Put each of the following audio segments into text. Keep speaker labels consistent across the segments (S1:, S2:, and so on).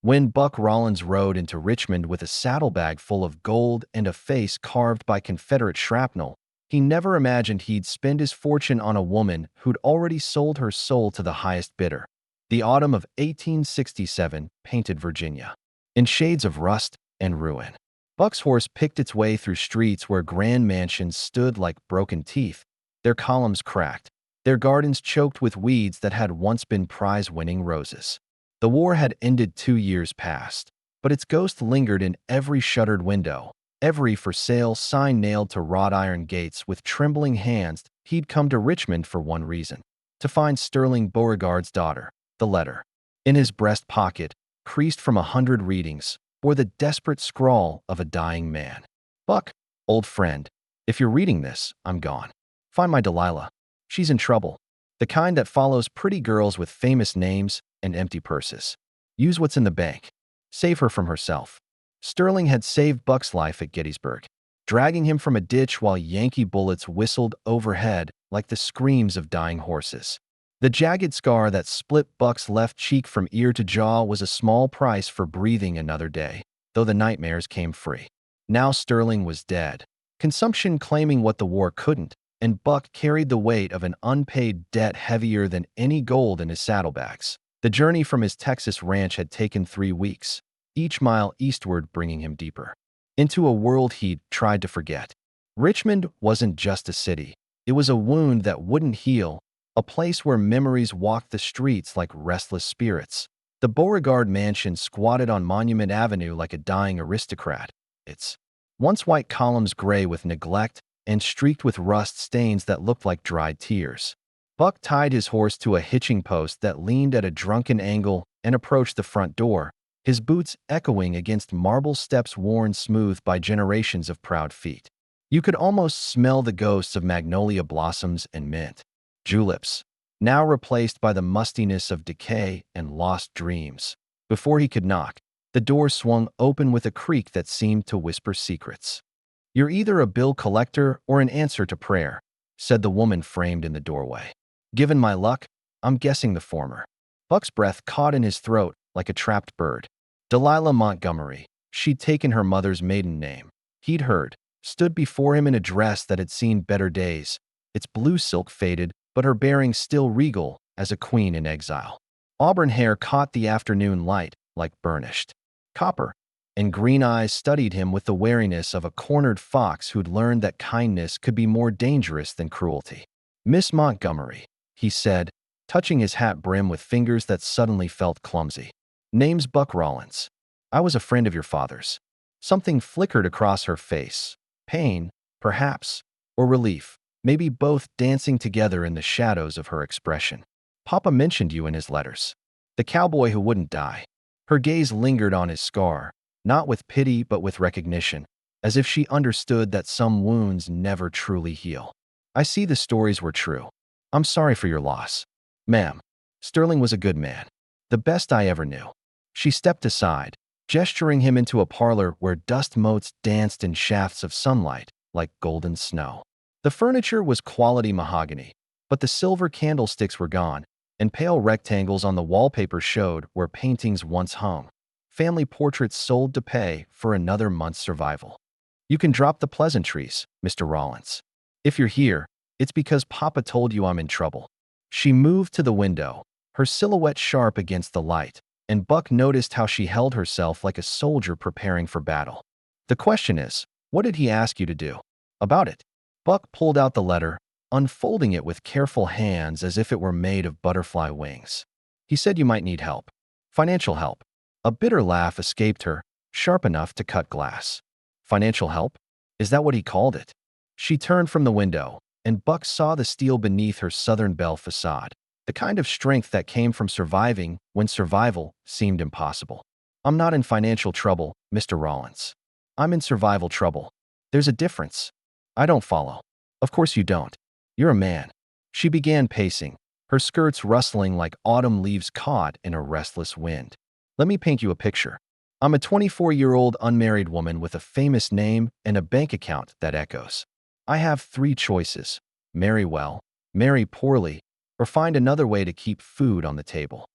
S1: When Buck Rollins rode into Richmond with a saddlebag full of gold and a face carved by Confederate shrapnel, he never imagined he'd spend his fortune on a woman who'd already sold her soul to the highest bidder. The autumn of 1867 painted Virginia in shades of rust and ruin. Buck's horse picked its way through streets where grand mansions stood like broken teeth, their columns cracked, their gardens choked with weeds that had once been prize-winning roses. The war had ended 2 years past, but its ghost lingered in every shuttered window, every for sale sign nailed to wrought iron gates. With trembling hands, he'd come to Richmond for one reason: to find Sterling Beauregard's daughter. The letter, in his breast pocket, creased from 100 readings, bore the desperate scrawl of a dying man. Buck, old friend, if you're reading this, I'm gone. Find my Delilah. She's in trouble. The kind that follows pretty girls with famous names and empty purses. Use what's in the bank. Save her from herself. Sterling had saved Buck's life at Gettysburg, dragging him from a ditch while Yankee bullets whistled overhead like the screams of dying horses. The jagged scar that split Buck's left cheek from ear to jaw was a small price for breathing another day, though the nightmares came free. Now Sterling was dead, consumption claiming what the war couldn't, and Buck carried the weight of an unpaid debt heavier than any gold in his saddlebags. The journey from his Texas ranch had taken 3 weeks, each mile eastward bringing him deeper into a world he'd tried to forget. Richmond wasn't just a city. It was a wound that wouldn't heal, a place where memories walked the streets like restless spirits. The Beauregard mansion squatted on Monument Avenue like a dying aristocrat, its once white columns gray with neglect and streaked with rust stains that looked like dried tears. Buck tied his horse to a hitching post that leaned at a drunken angle and approached the front door, his boots echoing against marble steps worn smooth by generations of proud feet. You could almost smell the ghosts of magnolia blossoms and mint juleps, now replaced by the mustiness of decay and lost dreams. Before he could knock, the door swung open with a creak that seemed to whisper secrets. "You're either a bill collector or an answer to prayer," said the woman framed in the doorway. "Given my luck, I'm guessing the former." Buck's breath caught in his throat like a trapped bird. Delilah Montgomery. She'd taken her mother's maiden name. He'd heard, stood before him in a dress that had seen better days, its blue silk faded, but her bearing still regal as a queen in exile. Auburn hair caught the afternoon light like burnished copper, and green eyes studied him with the wariness of a cornered fox who'd learned that kindness could be more dangerous than cruelty. "Miss Montgomery," he said, touching his hat brim with fingers that suddenly felt clumsy. "Name's Buck Rollins. I was a friend of your father's." Something flickered across her face. Pain, perhaps, or relief, maybe both dancing together in the shadows of her expression. "Papa mentioned you in his letters. The cowboy who wouldn't die." Her gaze lingered on his scar, not with pity but with recognition, as if she understood that some wounds never truly heal. "I see the stories were true. I'm sorry for your loss. Ma'am, Sterling was a good man. The best I ever knew." She stepped aside, gesturing him into a parlor where dust motes danced in shafts of sunlight like golden snow. The furniture was quality mahogany, but the silver candlesticks were gone, and pale rectangles on the wallpaper showed where paintings once hung. Family portraits sold to pay for another month's survival. "You can drop the pleasantries, Mr. Rollins. If you're here, it's because Papa told you I'm in trouble." She moved to the window, her silhouette sharp against the light, and Buck noticed how she held herself like a soldier preparing for battle. "The question is, what did he ask you to do about it?" Buck pulled out the letter, unfolding it with careful hands as if it were made of butterfly wings. "He said you might need help. Financial help." A bitter laugh escaped her, sharp enough to cut glass. "Financial help? Is that what he called it?" She turned from the window, and Buck saw the steel beneath her Southern Belle facade, the kind of strength that came from surviving when survival seemed impossible. "I'm not in financial trouble, Mr. Rollins. I'm in survival trouble. There's a difference." "I don't follow." "Of course you don't. You're a man." She began pacing, her skirts rustling like autumn leaves caught in a restless wind. "Let me paint you a picture. I'm a 24-year-old unmarried woman with a famous name and a bank account that echoes. I have 3 choices: marry well, marry poorly, or find another way to keep food on the table."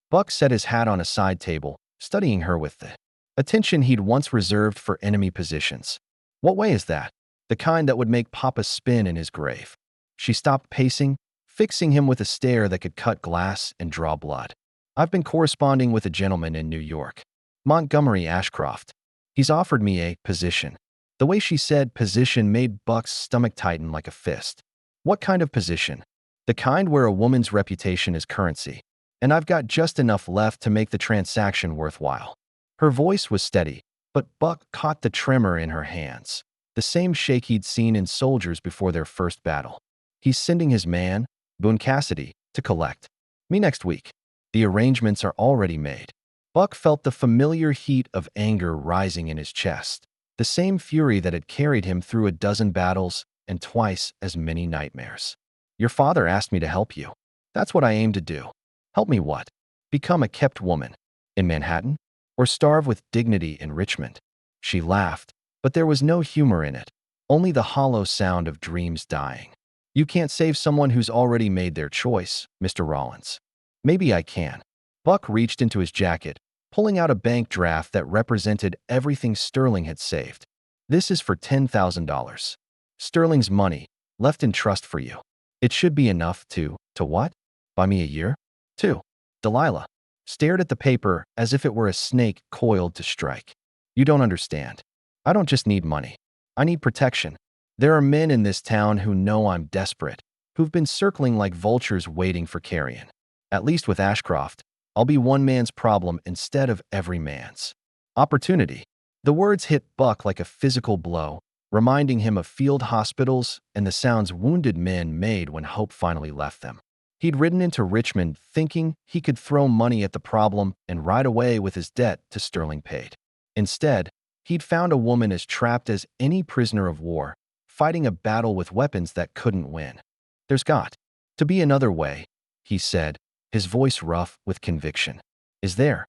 S1: Buck set his hat on a side table, studying her with the attention he'd once reserved for enemy positions. What way is that? The kind that would make Papa spin in his grave. She stopped pacing, fixing him with a stare that could cut glass and draw blood. I've been corresponding with a gentleman in New York, Montgomery Ashcroft. He's offered me a position. The way she said position made Buck's stomach tighten like a fist. What kind of position? The kind where a woman's reputation is currency. And I've got just enough left to make the transaction worthwhile. Her voice was steady, but Buck caught the tremor in her hands, the same shake he'd seen in soldiers before their first battle. He's sending his man, Boone Cassidy, to collect me next week. The arrangements are already made. Buck felt the familiar heat of anger rising in his chest, the same fury that had carried him through a dozen battles and twice as many nightmares. Your father asked me to help you. That's what I aim to do. Help me what? Become a kept woman in Manhattan? Or starve with dignity in Richmond? She laughed, but there was no humor in it, only the hollow sound of dreams dying. You can't save someone who's already made their choice, Mr. Rollins. Maybe I can. Buck reached into his jacket, pulling out a bank draft that represented everything Sterling had saved. This is for $10,000. Sterling's money, left in trust for you. It should be enough to what? Buy me a year? 2. Delilah stared at the paper as if it were a snake coiled to strike. You don't understand. I don't just need money. I need protection. There are men in this town who know I'm desperate, who've been circling like vultures waiting for carrion. At least with Ashcroft, I'll be one man's problem instead of every man's. Opportunity. The words hit Buck like a physical blow, reminding him of field hospitals and the sounds wounded men made when hope finally left them. He'd ridden into Richmond thinking he could throw money at the problem and ride away with his debt to Sterling paid. Instead, he'd found a woman as trapped as any prisoner of war, fighting a battle with weapons that couldn't win. There's got to be another way, he said, his voice rough with conviction. Is there?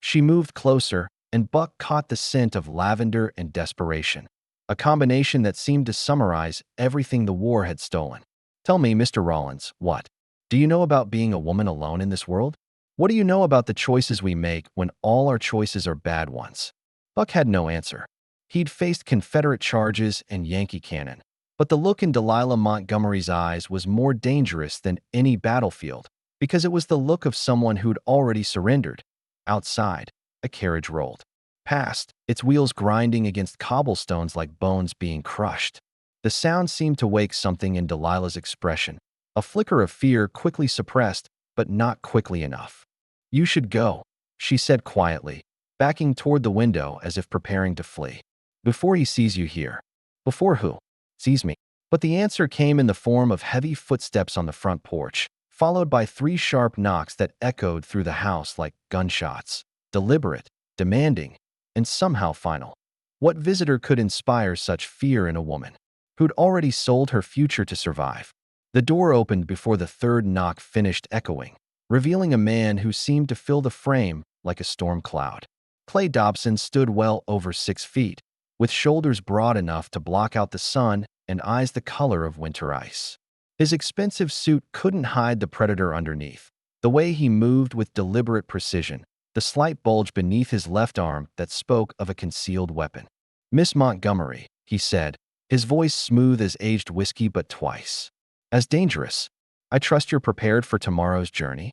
S1: She moved closer, and Buck caught the scent of lavender and desperation, a combination that seemed to summarize everything the war had stolen. Tell me, Mr. Rollins, what? Do you know about being a woman alone in this world? What do you know about the choices we make when all our choices are bad ones? Buck had no answer. He'd faced Confederate charges and Yankee cannon, but the look in Delilah Montgomery's eyes was more dangerous than any battlefield because it was the look of someone who'd already surrendered. Outside, a carriage rolled past, its wheels grinding against cobblestones like bones being crushed. The sound seemed to wake something in Delilah's expression, a flicker of fear quickly suppressed, but not quickly enough. You should go, she said quietly, backing toward the window as if preparing to flee. Before he sees you here. Before who? Sees me. But the answer came in the form of heavy footsteps on the front porch, followed by 3 sharp knocks that echoed through the house like gunshots, deliberate, demanding, and somehow final. What visitor could inspire such fear in a woman who'd already sold her future to survive? The door opened before the 3rd knock finished echoing, revealing a man who seemed to fill the frame like a storm cloud. Clay Dobson stood well over 6 feet, with shoulders broad enough to block out the sun and eyes the color of winter ice. His expensive suit couldn't hide the predator underneath, the way he moved with deliberate precision, the slight bulge beneath his left arm that spoke of a concealed weapon. Miss Montgomery, he said, his voice smooth as aged whiskey but twice as dangerous. I trust you're prepared for tomorrow's journey?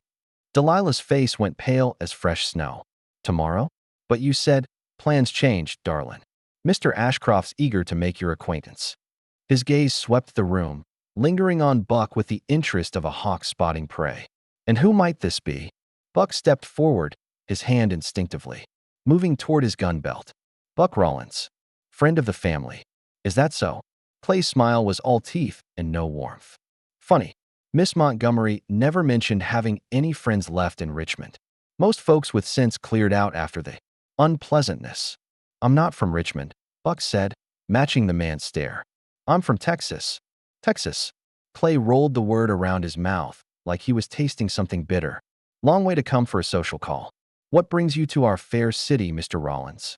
S1: Delilah's face went pale as fresh snow. Tomorrow? But you said, plans changed, darling. Mr. Ashcroft's eager to make your acquaintance. His gaze swept the room, lingering on Buck with the interest of a hawk spotting prey. And who might this be? Buck stepped forward, his hand instinctively moving toward his gun belt. Buck Rollins, friend of the family. Is that so? Clay's smile was all teeth and no warmth. Funny, Miss Montgomery never mentioned having any friends left in Richmond. Most folks with sense cleared out after the unpleasantness. I'm not from Richmond, Buck said, matching the man's stare. I'm from Texas. Texas. Clay rolled the word around his mouth like he was tasting something bitter. Long way to come for a social call. What brings you to our fair city, Mr. Rollins?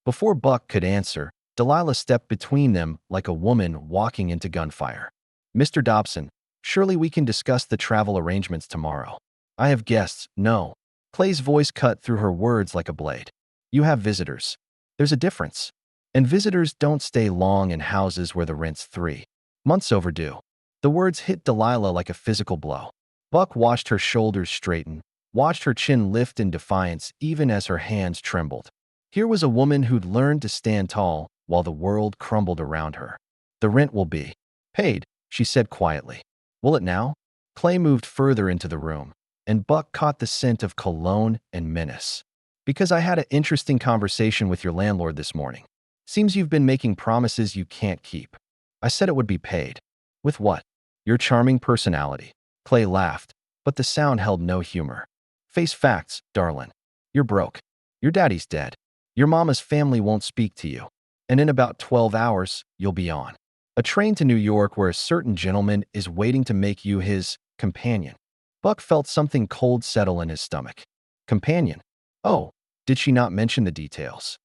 S1: Before Buck could answer, Delilah stepped between them like a woman walking into gunfire. Mr. Dobson, surely we can discuss the travel arrangements tomorrow. I have guests, no. Clay's voice cut through her words like a blade. You have visitors. There's a difference. And visitors don't stay long in houses where the rent's 3 months overdue. The words hit Delilah like a physical blow. Buck watched her shoulders straighten, watched her chin lift in defiance even as her hands trembled. Here was a woman who'd learned to stand tall while the world crumbled around her. The rent will be paid, she said quietly. Will it now? Clay moved further into the room, and Buck caught the scent of cologne and menace. Because I had an interesting conversation with your landlord this morning. Seems you've been making promises you can't keep. I said it would be paid. With what? Your charming personality. Clay laughed, but the sound held no humor. Face facts, darling. You're broke. Your daddy's dead. Your mama's family won't speak to you. And in about 12 hours, you'll be on a train to New York where a certain gentleman is waiting to make you his companion. Buck felt something cold settle in his stomach. Companion? Oh, did she not mention the details?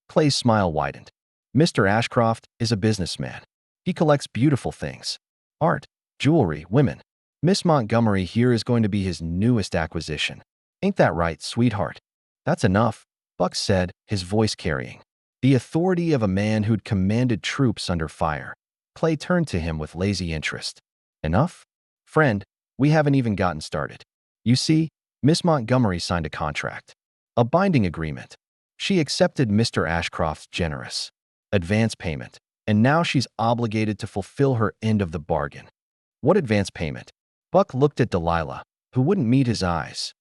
S1: Clay's smile widened. Mr. Ashcroft is a businessman. He collects beautiful things. Art, jewelry, women. Miss Montgomery here is going to be his newest acquisition. Ain't that right, sweetheart? That's enough, Buck said, his voice carrying the authority of a man who'd commanded troops under fire. Clay turned to him with lazy interest. Enough? Friend, we haven't even gotten started. You see, Miss Montgomery signed a contract. A binding agreement. She accepted Mr. Ashcroft's generous advance payment, and now she's obligated to fulfill her end of the bargain. What advance payment? Buck looked at Delilah, who wouldn't meet his eyes.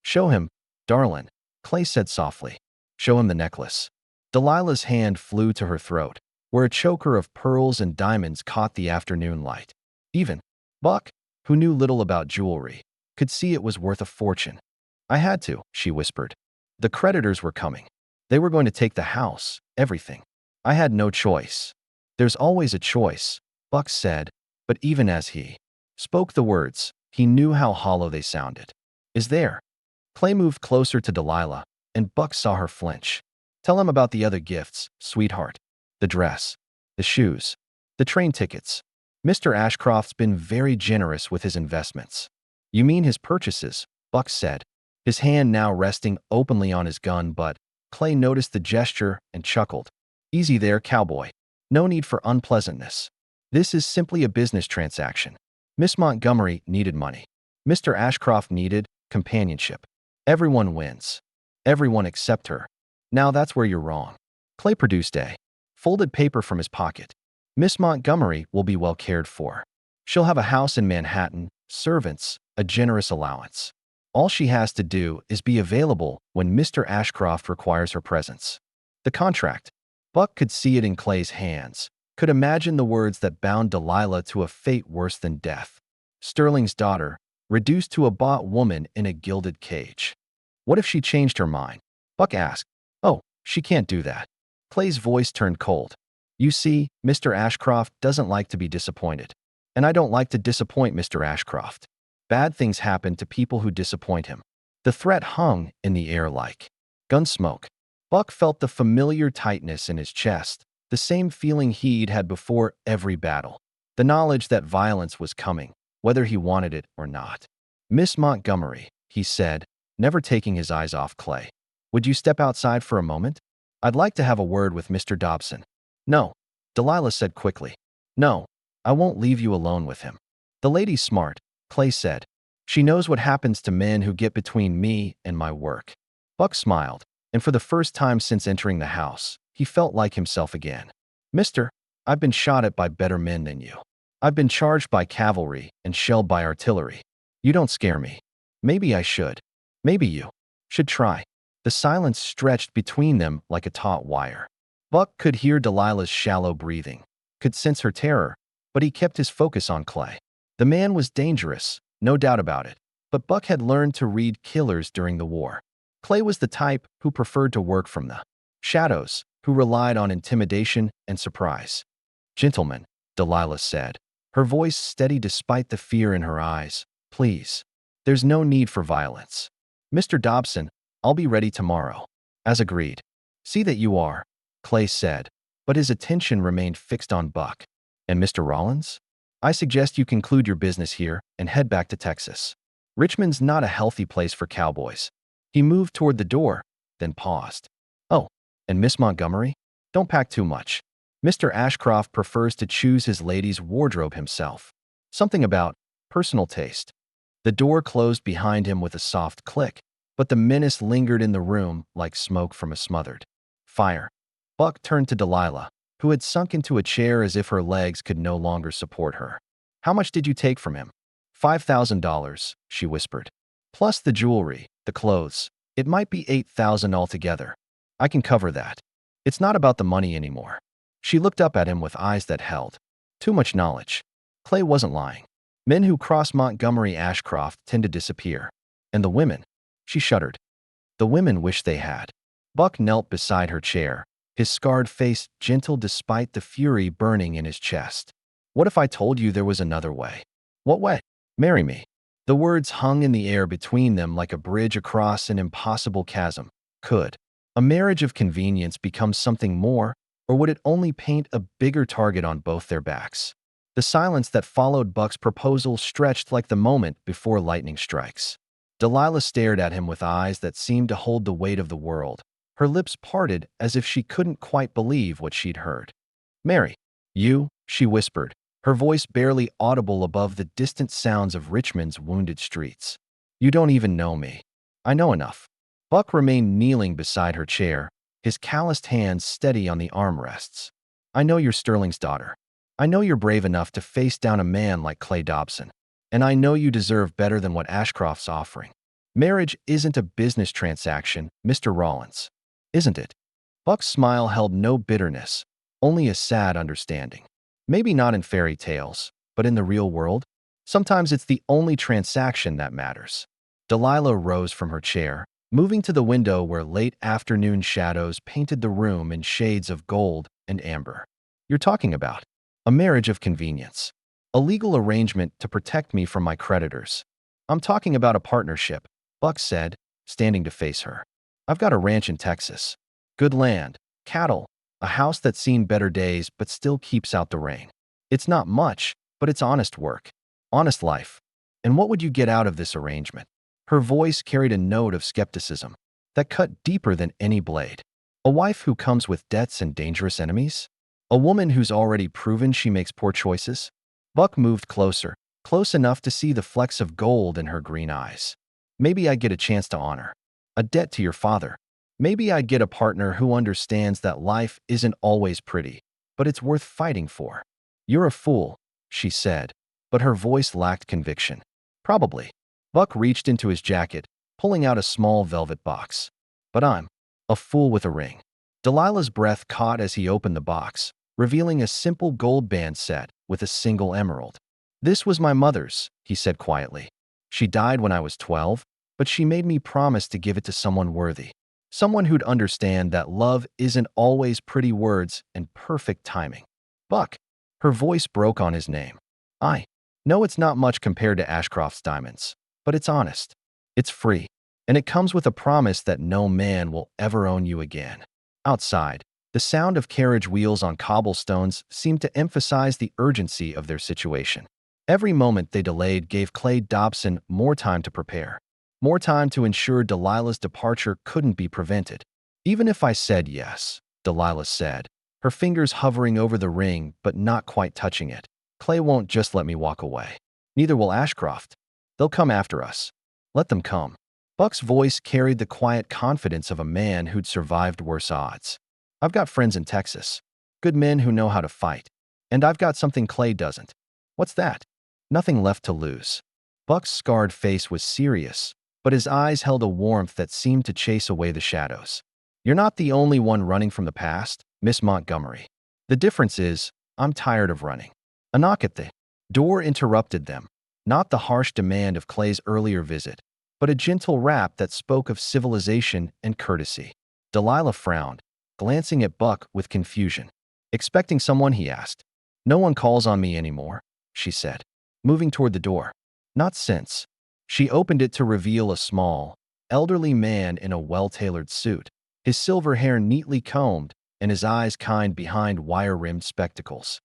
S1: Show him, darling, Clay said softly. Show him the necklace. Delilah's hand flew to her throat, where a choker of pearls and diamonds caught the afternoon light. Even Buck, who knew little about jewelry, could see it was worth a fortune. I had to, she whispered. The creditors were coming. They were going to take the house, everything. I had no choice. There's always a choice, Buck said, but even as he spoke the words, he knew how hollow they sounded. Is there? Clay moved closer to Delilah, and Buck saw her flinch. Tell him about the other gifts, sweetheart. The dress, the shoes, the train tickets. Mr. Ashcroft's been very generous with his investments. You mean his purchases, Buck said, his hand now resting openly on his gun, but Clay noticed the gesture and chuckled. Easy there, cowboy. No need for unpleasantness. This is simply a business transaction. Miss Montgomery needed money. Mr. Ashcroft needed companionship. Everyone wins. Everyone except her. Now that's where you're wrong. Clay produced a folded paper from his pocket. Miss Montgomery will be well cared for. She'll have a house in Manhattan, servants, a generous allowance. All she has to do is be available when Mr. Ashcroft requires her presence. The contract. Buck could see it in Clay's hands, could imagine the words that bound Delilah to a fate worse than death. Sterling's daughter, reduced to a bought woman in a gilded cage. What if she changed her mind? Buck asked. Oh, she can't do that. Clay's voice turned cold. You see, Mr. Ashcroft doesn't like to be disappointed. And I don't like to disappoint Mr. Ashcroft. Bad things happen to people who disappoint him. The threat hung in the air like gunsmoke. Buck felt the familiar tightness in his chest, the same feeling he'd had before every battle. The knowledge that violence was coming, whether he wanted it or not. Miss Montgomery, he said, never taking his eyes off Clay. Would you step outside for a moment? I'd like to have a word with Mr. Dobson. No, Delilah said quickly. No, I won't leave you alone with him. The lady's smart, Clay said. She knows what happens to men who get between me and my work. Buck smiled, and for the first time since entering the house, he felt like himself again. Mister, I've been shot at by better men than you. I've been charged by cavalry and shelled by artillery. You don't scare me. Maybe I should. Maybe you should try. The silence stretched between them like a taut wire. Buck could hear Delilah's shallow breathing, could sense her terror, but he kept his focus on Clay. The man was dangerous, no doubt about it, but Buck had learned to read killers during the war. Clay was the type who preferred to work from the shadows, who relied on intimidation and surprise. Gentlemen, Delilah said, her voice steady despite the fear in her eyes, please. There's no need for violence. Mr. Dobson, I'll be ready tomorrow. As agreed. See that you are, Clay said, but his attention remained fixed on Buck. And Mr. Rollins? I suggest you conclude your business here and head back to Texas. Richmond's not a healthy place for cowboys. He moved toward the door, then paused. Oh, and Miss Montgomery? Don't pack too much. Mr. Ashcroft prefers to choose his lady's wardrobe himself. Something about personal taste. The door closed behind him with a soft click, but the menace lingered in the room like smoke from a smothered fire. Buck turned to Delilah, who had sunk into a chair as if her legs could no longer support her. How much did you take from him? $5,000, she whispered. Plus the jewelry, the clothes. It might be $8,000 altogether. I can cover that. It's not about the money anymore. She looked up at him with eyes that held. Too much knowledge. Clay wasn't lying. Men who cross Montgomery Ashcroft tend to disappear. And the women? She shuddered. The women wish they had. Buck knelt beside her chair, his scarred face gentle despite the fury burning in his chest. What if I told you there was another way? What way? Marry me. The words hung in the air between them like a bridge across an impossible chasm. Could a marriage of convenience become something more, or would it only paint a bigger target on both their backs? The silence that followed Buck's proposal stretched like the moment before lightning strikes. Delilah stared at him with eyes that seemed to hold the weight of the world. Her lips parted as if she couldn't quite believe what she'd heard. Mary, you, she whispered, her voice barely audible above the distant sounds of Richmond's wounded streets. You don't even know me. I know enough. Buck remained kneeling beside her chair, his calloused hands steady on the armrests. I know you're Sterling's daughter. I know you're brave enough to face down a man like Clay Dobson. And I know you deserve better than what Ashcroft's offering. Marriage isn't a business transaction, Mr. Rollins. Isn't it? Buck's smile held no bitterness, only a sad understanding. Maybe not in fairy tales, but in the real world, sometimes it's the only transaction that matters. Delilah rose from her chair, moving to the window where late afternoon shadows painted the room in shades of gold and amber. You're talking about a marriage of convenience, a legal arrangement to protect me from my creditors. I'm talking about a partnership, Buck said, standing to face her. I've got a ranch in Texas. Good land, cattle, a house that's seen better days but still keeps out the rain. It's not much, but it's honest work, honest life. And what would you get out of this arrangement? Her voice carried a note of skepticism that cut deeper than any blade. A wife who comes with debts and dangerous enemies? A woman who's already proven she makes poor choices? Buck moved closer, close enough to see the flecks of gold in her green eyes. Maybe I'd get a chance to honor a debt to your father. Maybe I'd get a partner who understands that life isn't always pretty, but it's worth fighting for. You're a fool, she said, but her voice lacked conviction. Probably. Buck reached into his jacket, pulling out a small velvet box. But I'm a fool with a ring. Delilah's breath caught as he opened the box, revealing a simple gold band set with a single emerald. This was my mother's, he said quietly. She died when I was 12, but she made me promise to give it to someone worthy. Someone who'd understand that love isn't always pretty words and perfect timing. Buck. Her voice broke on his name. I know it's not much compared to Ashcroft's diamonds, but it's honest. It's free. And it comes with a promise that no man will ever own you again. Outside, the sound of carriage wheels on cobblestones seemed to emphasize the urgency of their situation. Every moment they delayed gave Clay Dobson more time to prepare. More time to ensure Delilah's departure couldn't be prevented. Even if I said yes, Delilah said, her fingers hovering over the ring but not quite touching it. Clay won't just let me walk away. Neither will Ashcroft. They'll come after us. Let them come. Buck's voice carried the quiet confidence of a man who'd survived worse odds. I've got friends in Texas. Good men who know how to fight. And I've got something Clay doesn't. What's that? Nothing left to lose. Buck's scarred face was serious, but his eyes held a warmth that seemed to chase away the shadows. You're not the only one running from the past, Miss Montgomery. The difference is, I'm tired of running. A knock at the door interrupted them, not the harsh demand of Clay's earlier visit, but a gentle rap that spoke of civilization and courtesy. Delilah frowned, glancing at Buck with confusion. Expecting someone, he asked. No one calls on me anymore, she said, moving toward the door. Not since. She opened it to reveal a small, elderly man in a well-tailored suit, his silver hair neatly combed and his eyes kind behind wire-rimmed spectacles.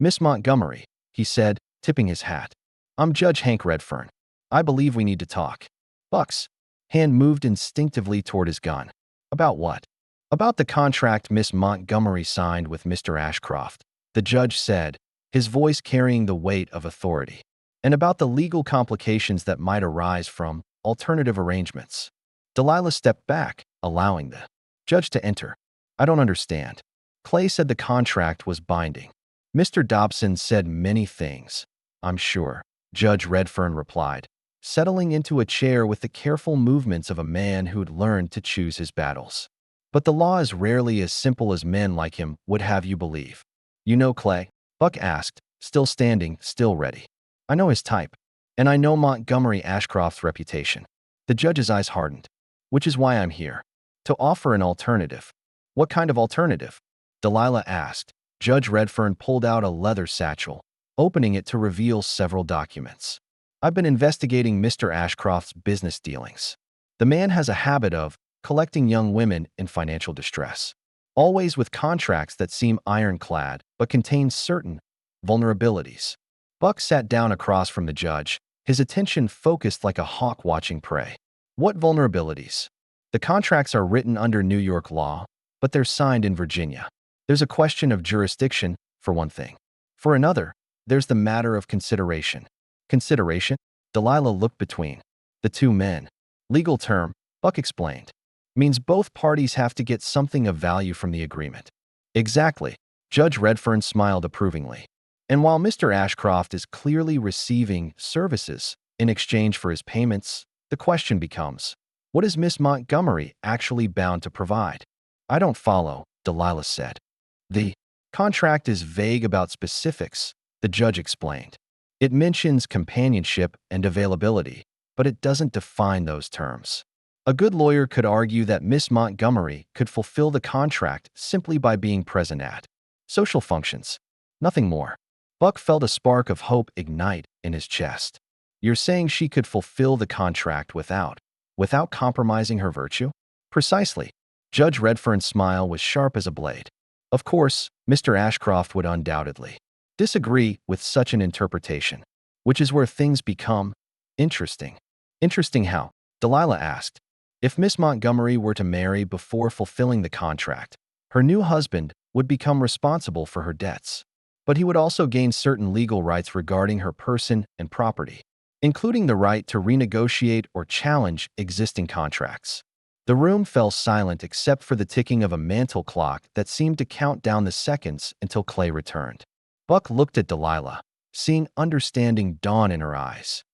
S1: Miss Montgomery, he said, tipping his hat. I'm Judge Hank Redfern. I believe we need to talk. Buck's Hand moved instinctively toward his gun. About what? About the contract Miss Montgomery signed with Mr. Ashcroft, the judge said, his voice carrying the weight of authority, and about the legal complications that might arise from alternative arrangements. Delilah stepped back, allowing the judge to enter. I don't understand. Clay said the contract was binding. Mr. Dobson said many things. I'm sure, Judge Redfern replied, settling into a chair with the careful movements of a man who'd learned to choose his battles. But the law is rarely as simple as men like him would have you believe. You know Clay? Buck asked, still standing, still ready. I know his type, and I know Montgomery Ashcroft's reputation. The judge's eyes hardened. Which is why I'm here. To offer an alternative. What kind of alternative? Delilah asked. Judge Redfern pulled out a leather satchel, opening it to reveal several documents. I've been investigating Mr. Ashcroft's business dealings. The man has a habit of collecting young women in financial distress, always with contracts that seem ironclad but contain certain vulnerabilities. Buck sat down across from the judge, his attention focused like a hawk watching prey. What vulnerabilities? The contracts are written under New York law, but they're signed in Virginia. There's a question of jurisdiction, for one thing. For another, there's the matter of consideration. Consideration? Delilah looked between the two men. Legal term, Buck explained, means both parties have to get something of value from the agreement. Exactly. Judge Redfern smiled approvingly. And while Mr. Ashcroft is clearly receiving services in exchange for his payments, the question becomes, what is Miss Montgomery actually bound to provide? I don't follow, Delilah said. The contract is vague about specifics, the judge explained. It mentions companionship and availability, but it doesn't define those terms. A good lawyer could argue that Miss Montgomery could fulfill the contract simply by being present at social functions. Nothing more. Buck felt a spark of hope ignite in his chest. You're saying she could fulfill the contract without compromising her virtue? Precisely. Judge Redfern's smile was sharp as a blade. Of course, Mr. Ashcroft would undoubtedly disagree with such an interpretation, which is where things become interesting. Interesting how? Delilah asked. If Miss Montgomery were to marry before fulfilling the contract, her new husband would become responsible for her debts. But he would also gain certain legal rights regarding her person and property, including the right to renegotiate or challenge existing contracts. The room fell silent except for the ticking of a mantel clock that seemed to count down the seconds until Clay returned. Buck looked at Delilah, seeing understanding dawn in her eyes.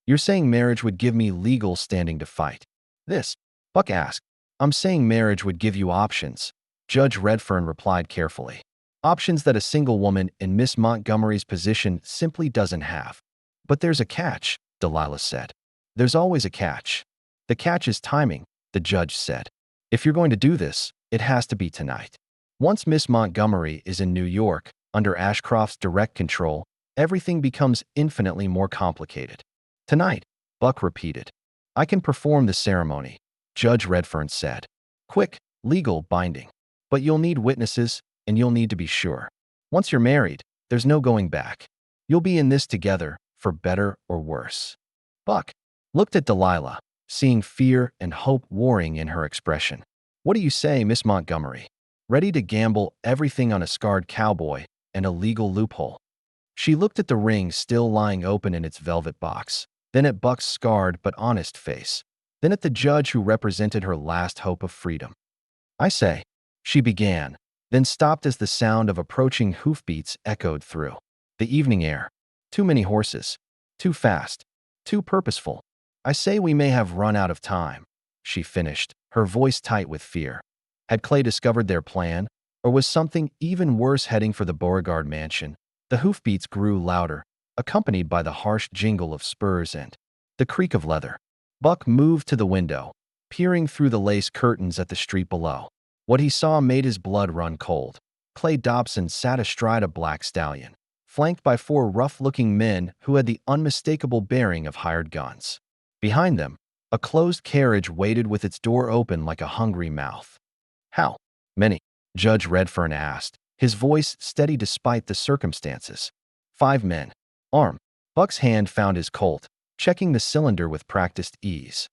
S1: You're saying marriage would give me legal standing to fight this? Buck asked. I'm saying marriage would give you options, Judge Redfern replied carefully. Options that a single woman in Miss Montgomery's position simply doesn't have. But there's a catch, Delilah said. There's always a catch. The catch is timing, the judge said. If you're going to do this, it has to be tonight. Once Miss Montgomery is in New York, under Ashcroft's direct control, everything becomes infinitely more complicated. Tonight, Buck repeated. I can perform the ceremony, Judge Redfern said. Quick, legal, binding. But you'll need witnesses, and you'll need to be sure. Once you're married, there's no going back. You'll be in this together, for better or worse. Buck looked at Delilah, seeing fear and hope warring in her expression. What do you say, Miss Montgomery? Ready to gamble everything on a scarred cowboy and a legal loophole? She looked at the ring still lying open in its velvet box, then at Buck's scarred but honest face, then at the judge who represented her last hope of freedom. I say, she began, then stopped as the sound of approaching hoofbeats echoed through the evening air. Too many horses. Too fast. Too purposeful. I say we may have run out of time, she finished, her voice tight with fear. Had Clay discovered their plan, or was something even worse heading for the Beauregard mansion? The hoofbeats grew louder, accompanied by the harsh jingle of spurs and the creak of leather. Buck moved to the window, peering through the lace curtains at the street below. What he saw made his blood run cold. Clay Dobson sat astride a black stallion, flanked by 4 rough-looking men who had the unmistakable bearing of hired guns. Behind them, a closed carriage waited with its door open like a hungry mouth. How many? Judge Redfern asked, his voice steady despite the circumstances. 5 men. Armed. Buck's hand found his Colt, checking the cylinder with practiced ease.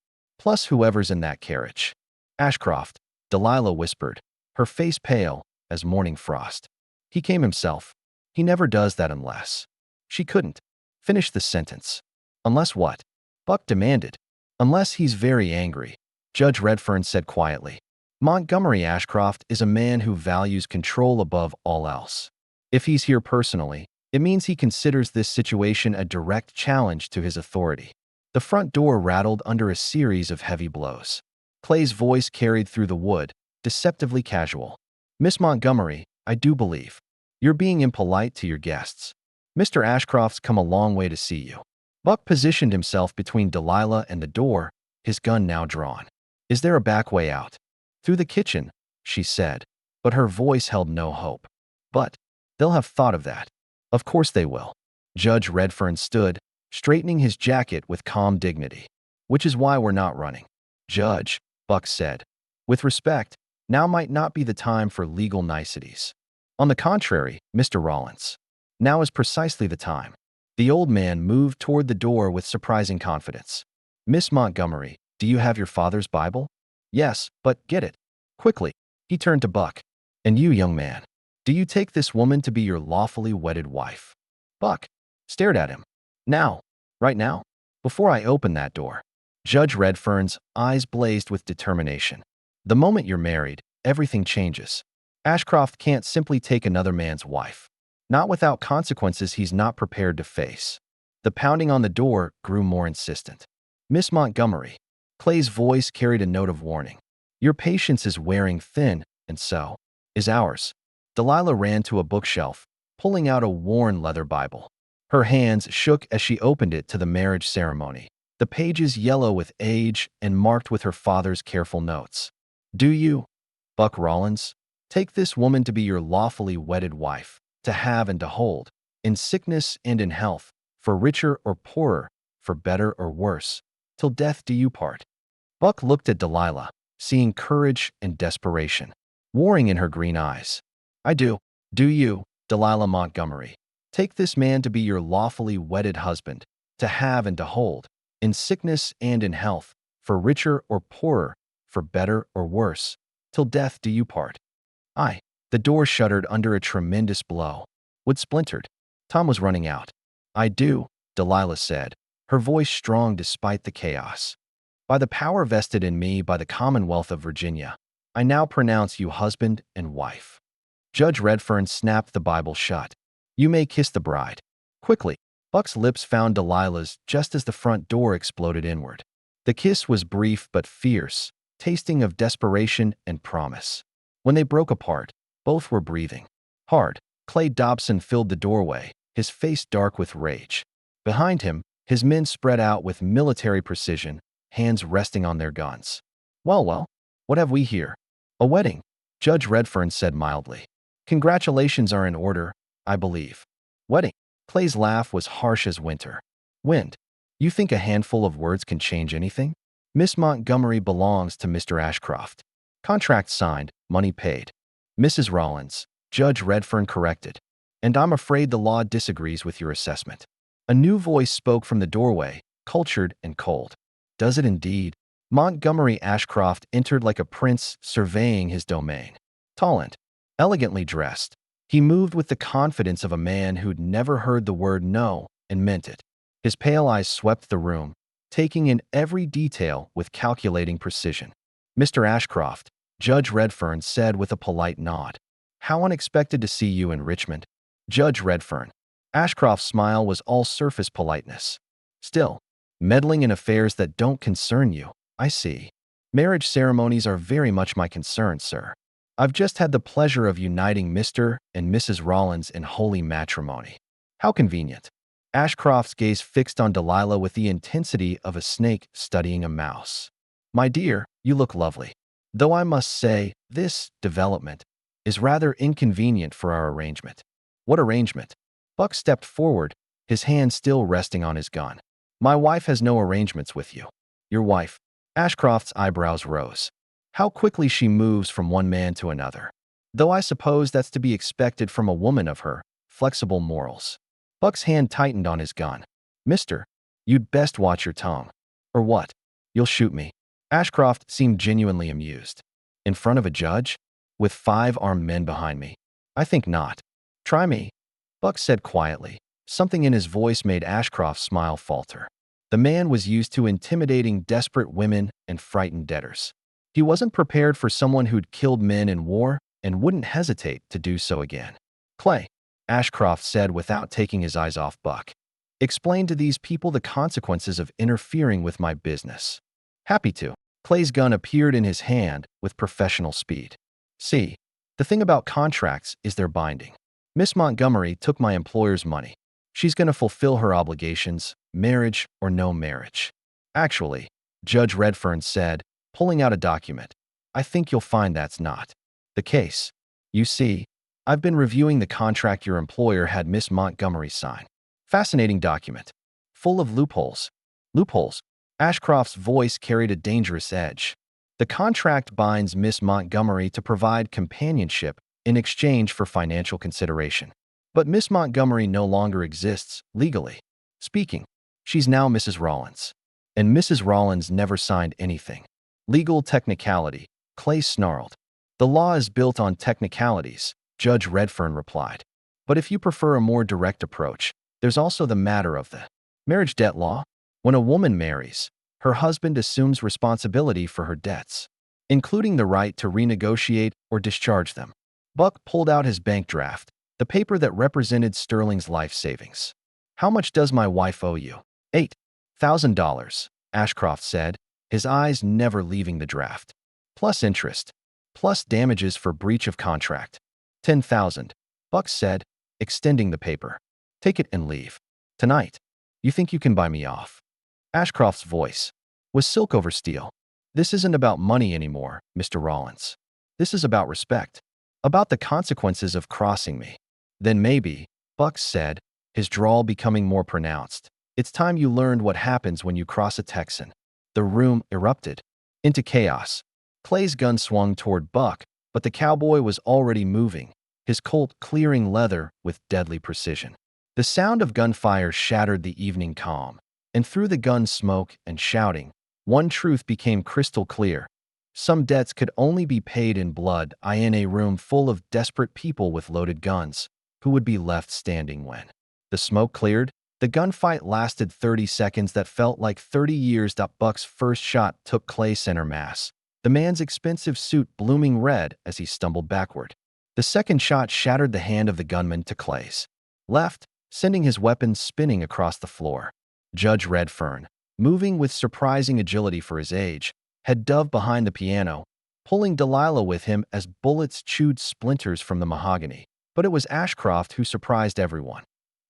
S1: Plus whoever's in that carriage. Ashcroft, Delilah whispered, her face pale as morning frost. He came himself. He never does that unless. She couldn't finish the sentence. Unless what? Buck demanded. Unless he's very angry, Judge Redfern said quietly. Montgomery Ashcroft is a man who values control above all else. If he's here personally, it means he considers this situation a direct challenge to his authority. The front door rattled under a series of heavy blows. Clay's voice carried through the wood, deceptively casual. Miss Montgomery, I do believe. You're being impolite to your guests. Mr. Ashcroft's come a long way to see you. Buck positioned himself between Delilah and the door, his gun now drawn. Is there a back way out? Through the kitchen, she said, but her voice held no hope. But they'll have thought of that. Of course they will. Judge Redfern stood, straightening his jacket with calm dignity. Which is why we're not running. Judge, Buck said. With respect, now might not be the time for legal niceties. On the contrary, Mr. Rollins. Now is precisely the time. The old man moved toward the door with surprising confidence. Miss Montgomery, do you have your father's Bible? Yes, but get it. Quickly. He turned to Buck. And you, young man, do you take this woman to be your lawfully wedded wife? Buck stared at him. Now. Right now. Before I open that door. Judge Redfern's eyes blazed with determination. The moment you're married, everything changes. Ashcroft can't simply take another man's wife. Not without consequences he's not prepared to face. The pounding on the door grew more insistent. Miss Montgomery. Clay's voice carried a note of warning. Your patience is wearing thin, and so is ours. Delilah ran to a bookshelf, pulling out a worn leather Bible. Her hands shook as she opened it to the marriage ceremony, the pages yellow with age and marked with her father's careful notes. Do you, Buck Rollins, take this woman to be your lawfully wedded wife, to have and to hold, in sickness and in health, for richer or poorer, for better or worse, till death do you part? Buck looked at Delilah, seeing courage and desperation, warring in her green eyes. I do. Do you, Delilah Montgomery, take this man to be your lawfully wedded husband, to have and to hold, in sickness and in health, for richer or poorer, for better or worse, till death do you part? I. The door shuddered under a tremendous blow. Wood splintered. Tom was running out. I do, Delilah said, her voice strong despite the chaos. By the power vested in me by the Commonwealth of Virginia, I now pronounce you husband and wife. Judge Redfern snapped the Bible shut. You may kiss the bride. Quickly, Buck's lips found Delilah's just as the front door exploded inward. The kiss was brief but fierce, tasting of desperation and promise. When they broke apart, both were breathing hard. Clay Dobson filled the doorway, his face dark with rage. Behind him, his men spread out with military precision, hands resting on their guns. Well, what have we here? A wedding, Judge Redfern said mildly. Congratulations are in order, I believe. Wedding. Clay's laugh was harsh as winter. Wind. You think a handful of words can change anything? Miss Montgomery belongs to Mr. Ashcroft. Contract signed, money paid. Mrs. Rollins, Judge Redfern corrected. And I'm afraid the law disagrees with your assessment. A new voice spoke from the doorway, cultured and cold. Does it indeed? Montgomery Ashcroft entered like a prince surveying his domain. Tall and elegantly dressed, he moved with the confidence of a man who'd never heard the word no and meant it. His pale eyes swept the room, taking in every detail with calculating precision. Mr. Ashcroft, Judge Redfern said with a polite nod. How unexpected to see you in Richmond. Judge Redfern. Ashcroft's smile was all surface politeness. Still, meddling in affairs that don't concern you, I see. Marriage ceremonies are very much my concern, sir. I've just had the pleasure of uniting Mr. and Mrs. Rollins in holy matrimony. How convenient. Ashcroft's gaze fixed on Delilah with the intensity of a snake studying a mouse. My dear, you look lovely. Though I must say, this development is rather inconvenient for our arrangement. What arrangement? Buck stepped forward, his hand still resting on his gun. My wife has no arrangements with you. Your wife. Ashcroft's eyebrows rose. How quickly she moves from one man to another. Though I suppose that's to be expected from a woman of her flexible morals. Buck's hand tightened on his gun. Mister, you'd best watch your tongue. Or what? You'll shoot me. Ashcroft seemed genuinely amused. In front of a judge? With 5 armed men behind me? I think not. Try me, Buck said quietly. Something in his voice made Ashcroft's smile falter. The man was used to intimidating desperate women and frightened debtors. He wasn't prepared for someone who'd killed men in war and wouldn't hesitate to do so again. Clay, Ashcroft said without taking his eyes off Buck. Explain to these people the consequences of interfering with my business. Happy to. Clay's gun appeared in his hand with professional speed. See, the thing about contracts is they're binding. Miss Montgomery took my employer's money. She's going to fulfill her obligations, marriage or no marriage. Actually, Judge Redfern said, pulling out a document, I think you'll find that's not the case. You see, I've been reviewing the contract your employer had Miss Montgomery sign. Fascinating document. Full of loopholes. Loopholes. Ashcroft's voice carried a dangerous edge. The contract binds Miss Montgomery to provide companionship in exchange for financial consideration. But Miss Montgomery no longer exists, legally speaking. She's now Mrs. Rollins. And Mrs. Rollins never signed anything. Legal technicality, Clay snarled. The law is built on technicalities, Judge Redfern replied. But if you prefer a more direct approach, there's also the matter of the marriage debt law. When a woman marries, her husband assumes responsibility for her debts, including the right to renegotiate or discharge them. Buck pulled out his bank draft, the paper that represented Sterling's life savings. How much does my wife owe you? $8,000, Ashcroft said, his eyes never leaving the draft. Plus interest. Plus damages for breach of contract. $10,000, Buck said, extending the paper. Take it and leave. Tonight. You think you can buy me off? Ashcroft's voice was silk over steel. This isn't about money anymore, Mr. Rollins. This is about respect. About the consequences of crossing me. Then maybe, Buck said, his drawl becoming more pronounced. It's time you learned what happens when you cross a Texan. The room erupted into chaos. Clay's gun swung toward Buck, but the cowboy was already moving, his Colt clearing leather with deadly precision. The sound of gunfire shattered the evening calm, and through the gun smoke and shouting, one truth became crystal clear. Some debts could only be paid in blood in a room full of desperate people with loaded guns, who would be left standing when the smoke cleared. The gunfight lasted 30 seconds that felt like 30 years. Buck's first shot took Clay center mass, the man's expensive suit blooming red as he stumbled backward. The second shot shattered the hand of the gunman to Clay's left, sending his weapon spinning across the floor. Judge Redfern, moving with surprising agility for his age, had dove behind the piano, pulling Delilah with him as bullets chewed splinters from the mahogany. But it was Ashcroft who surprised everyone.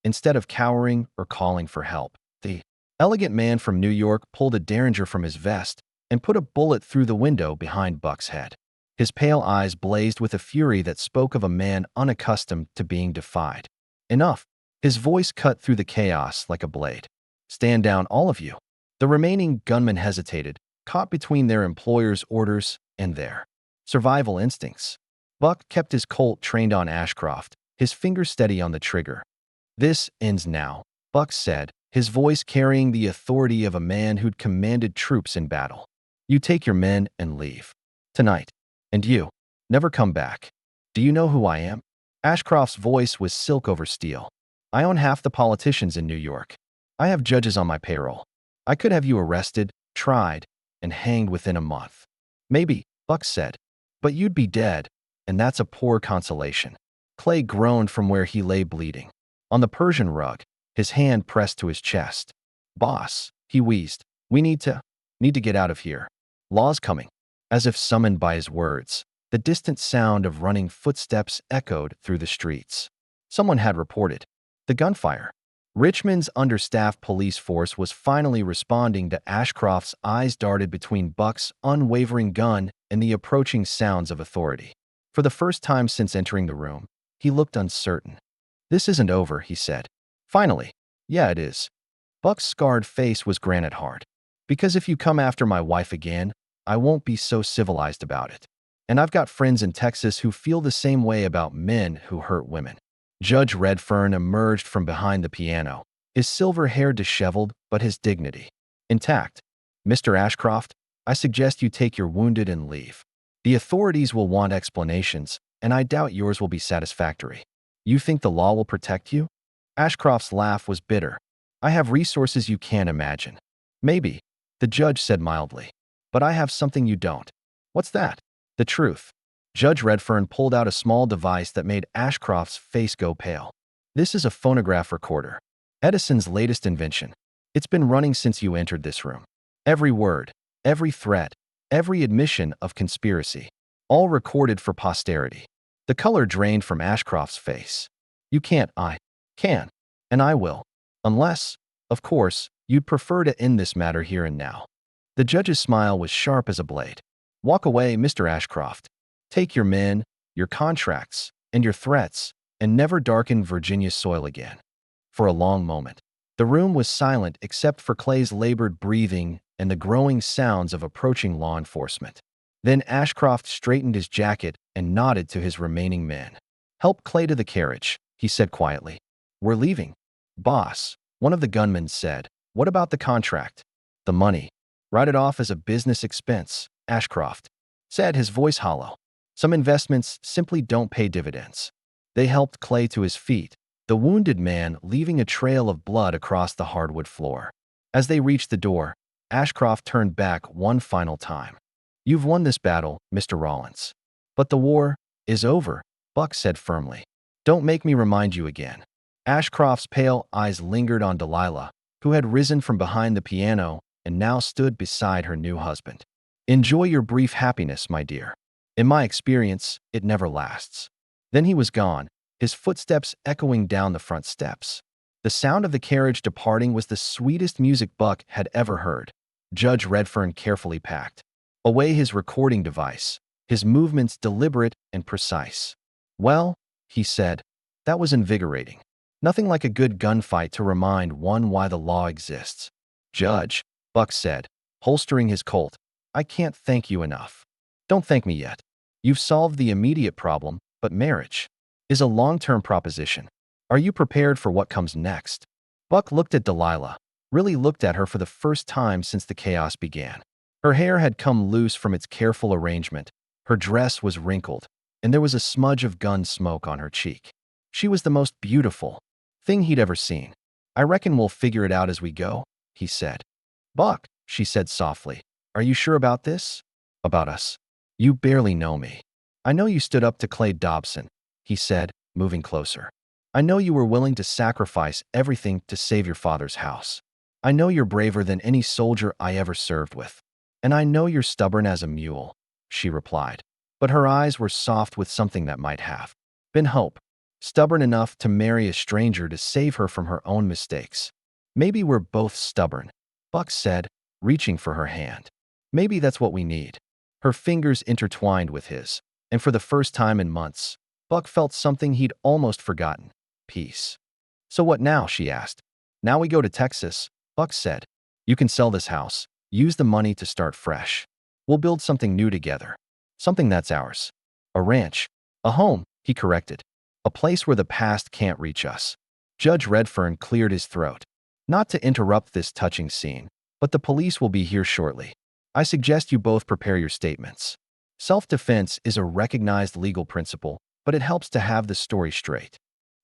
S1: Instead of cowering or calling for help, the elegant man from New York pulled a derringer from his vest and put a bullet through the window behind Buck's head. His pale eyes blazed with a fury that spoke of a man unaccustomed to being defied. Enough. His voice cut through the chaos like a blade. Stand down, all of you. The remaining gunmen hesitated, caught between their employer's orders and their survival instincts. Buck kept his Colt trained on Ashcroft, his finger steady on the trigger. This ends now, Buck said, his voice carrying the authority of a man who'd commanded troops in battle. You take your men and leave. Tonight. And you. Never come back. Do you know who I am? Ashcroft's voice was silk over steel. I own half the politicians in New York. I have judges on my payroll. I could have you arrested, tried, and hanged within a month. Maybe, Buck said. But you'd be dead, and that's a poor consolation. Clay groaned from where he lay bleeding. On the Persian rug, his hand pressed to his chest. Boss, he wheezed, we need to get out of here. Law's coming. As if summoned by his words, the distant sound of running footsteps echoed through the streets. Someone had reported the gunfire. Richmond's understaffed police force was finally responding to Ashcroft's eyes darted between Buck's unwavering gun and the approaching sounds of authority. For the first time since entering the room, he looked uncertain. This isn't over, he said. Finally. Yeah, it is. Buck's scarred face was granite hard. Because if you come after my wife again, I won't be so civilized about it. And I've got friends in Texas who feel the same way about men who hurt women. Judge Redfern emerged from behind the piano, his silver hair disheveled but his dignity intact. Mr. Ashcroft, I suggest you take your wounded and leave. The authorities will want explanations, and I doubt yours will be satisfactory. You think the law will protect you? Ashcroft's laugh was bitter. I have resources you can't imagine. Maybe, the judge said mildly. But I have something you don't. What's that? The truth. Judge Redfern pulled out a small device that made Ashcroft's face go pale. This is a phonograph recorder. Edison's latest invention. It's been running since you entered this room. Every word, every threat, every admission of conspiracy. All recorded for posterity. The color drained from Ashcroft's face. You can't. I can. And I will. Unless, of course, you'd prefer to end this matter here and now. The judge's smile was sharp as a blade. Walk away, Mr. Ashcroft. Take your men, your contracts, and your threats, and never darken Virginia's soil again. For a long moment, the room was silent except for Clay's labored breathing and the growing sounds of approaching law enforcement. Then Ashcroft straightened his jacket and nodded to his remaining men. Help Clay to the carriage, he said quietly. We're leaving. Boss, one of the gunmen said. What about the contract? The money. Write it off as a business expense, Ashcroft said, his voice hollow. Some investments simply don't pay dividends. They helped Clay to his feet, the wounded man leaving a trail of blood across the hardwood floor. As they reached the door, Ashcroft turned back one final time. You've won this battle, Mr. Rollins. But the war is over, Buck said firmly. Don't make me remind you again. Ashcroft's pale eyes lingered on Delilah, who had risen from behind the piano and now stood beside her new husband. Enjoy your brief happiness, my dear. In my experience, it never lasts. Then he was gone, his footsteps echoing down the front steps. The sound of the carriage departing was the sweetest music Buck had ever heard. Judge Redfern carefully packed away his recording device, his movements deliberate and precise. Well, he said, that was invigorating. Nothing like a good gunfight to remind one why the law exists. Judge, Buck said, holstering his Colt, I can't thank you enough. Don't thank me yet. You've solved the immediate problem, but marriage is a long-term proposition. Are you prepared for what comes next? Buck looked at Delilah, really looked at her for the first time since the chaos began. Her hair had come loose from its careful arrangement, her dress was wrinkled, and there was a smudge of gun smoke on her cheek. She was the most beautiful thing he'd ever seen. I reckon we'll figure it out as we go, he said. Buck, she said softly, are you sure about this? About us? You barely know me. I know you stood up to Clay Dobson, he said, moving closer. I know you were willing to sacrifice everything to save your father's house. I know you're braver than any soldier I ever served with. And I know you're stubborn as a mule, she replied. But her eyes were soft with something that might have been hope. Stubborn enough to marry a stranger to save her from her own mistakes. Maybe we're both stubborn, Buck said, reaching for her hand. Maybe that's what we need. Her fingers intertwined with his, and for the first time in months, Buck felt something he'd almost forgotten. Peace. So what now, she asked. Now we go to Texas, Buck said. You can sell this house, use the money to start fresh. We'll build something new together. Something that's ours. A ranch. A home, he corrected. A place where the past can't reach us. Judge Redfern cleared his throat. Not to interrupt this touching scene, but the police will be here shortly. I suggest you both prepare your statements. Self-defense is a recognized legal principle, but it helps to have the story straight.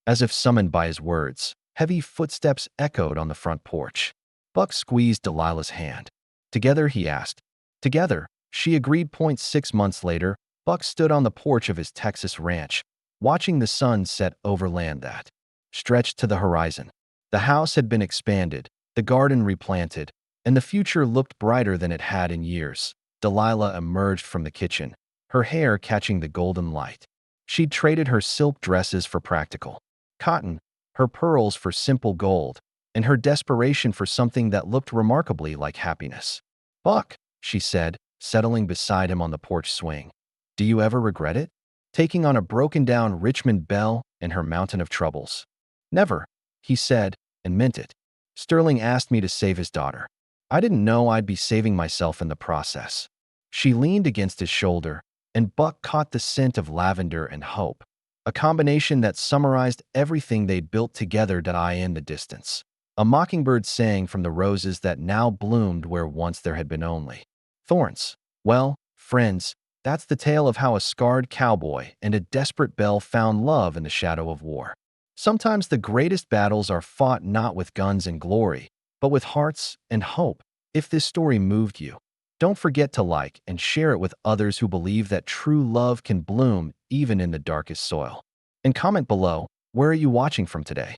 S1: As if summoned by his words, heavy footsteps echoed on the front porch. Buck squeezed Delilah's hand. Together, he asked. Together, she agreed. 6 months later, Buck stood on the porch of his Texas ranch, watching the sun set over land that stretched to the horizon. The house had been expanded, the garden replanted, and the future looked brighter than it had in years. Delilah emerged from the kitchen, her hair catching the golden light. She'd traded her silk dresses for practical cotton, her pearls for simple gold, and her desperation for something that looked remarkably like happiness. Buck, she said, settling beside him on the porch swing. Do you ever regret it? Taking on a broken-down Richmond belle and her mountain of troubles. Never, he said, and meant it. Sterling asked me to save his daughter. I didn't know I'd be saving myself in the process. She leaned against his shoulder, and Buck caught the scent of lavender and hope, a combination that summarized everything they'd built together. In the distance, a mockingbird sang from the roses that now bloomed where once there had been only Thorns. Well, friends, that's the tale of how a scarred cowboy and a desperate belle found love in the shadow of war. Sometimes the greatest battles are fought not with guns and glory, but with hearts and hope. If this story moved you, don't forget to like and share it with others who believe that true love can bloom even in the darkest soil. And comment below, where are you watching from today?